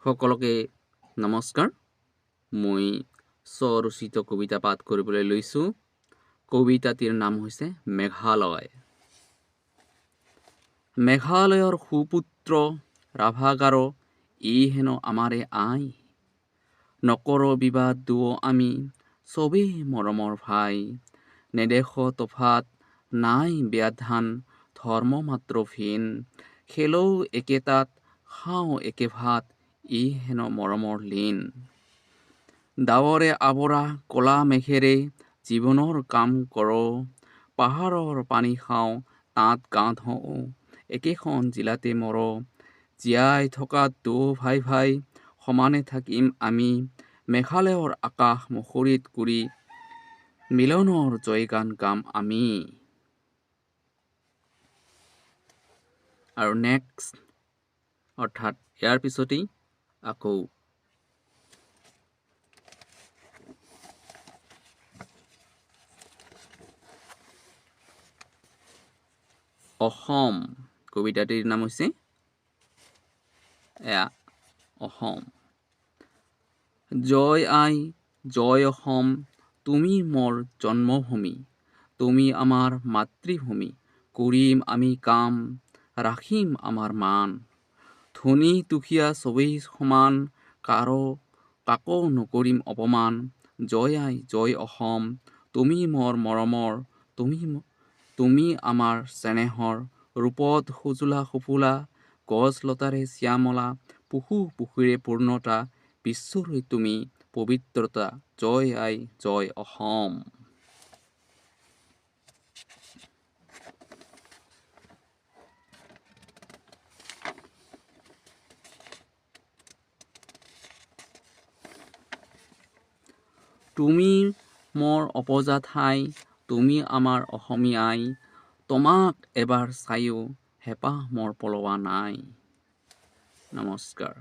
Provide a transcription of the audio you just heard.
সকলোকে নমস্কাৰ। মই স্বৰচিত কবিতা পাঠ কৰিবলৈ লৈছোঁ। কবিতাটিৰ নাম হৈছে মেঘালয়। মেঘালয়ৰ সুপুত্ৰ ৰাভা গাৰো, ই হেনো আমাৰে আই। নকৰ বিবাদ দুও আমি, চবেই মৰমৰ ভাই। নেদেখ তফাত নাই ব্যাধান, ধৰ্ম মাত্ৰ ভিন। খেলৌ একেটাত, খাওঁ একে ভাত, ই হেনো মৰমৰ লীন। ডাৱৰে আৱৰা কলা মেঘেৰে জীৱনৰ কাম কৰোঁ। পাহাৰৰ পানী খাওঁ, তাত গা ধুওঁ, একেখন জিলাতে মৰোঁ। জীয়াই থকাত দুয়ো ভাই ভাই, সমানে থাকিম আমি। মেঘালয়ৰ আকাশ মুখৰিত কৰি, মিলনৰ জয়গান গাম আমি। আৰু নেক্সট অৰ্থাৎ ইয়াৰ পিছতেই আকৌ অসম। কবিতাটিৰ নাম হৈছে অসম। জয় আই, জয় অসম, তুমি মোৰ জন্মভূমি। তুমি আমাৰ মাতৃভূমি। কৰিম আমি কাম, ৰাখিম আমাৰ মান। ধনী দুখীয়া চবেই সমান, কাকো নকৰিম অপমান। জয় আই, জয় অসম, তুমি মোৰ মৰমৰ। তুমি আমাৰ চেনেহৰ। ৰূপত সুজলা সুফলা, গছ লতাৰে শ্যামলা। পশু পক্ষীৰে পূৰ্ণতা, বিশ্বৰে তুমি পবিত্ৰতা। জয় আই, জয় অসম। তুমি মোৰ অপজা ঠাই, তুমি আমাৰ অসমীয়া আই। তোমাক এবাৰ চায়ো, হেঁপাহ মোৰ পলোৱা নাই। নমস্কাৰ।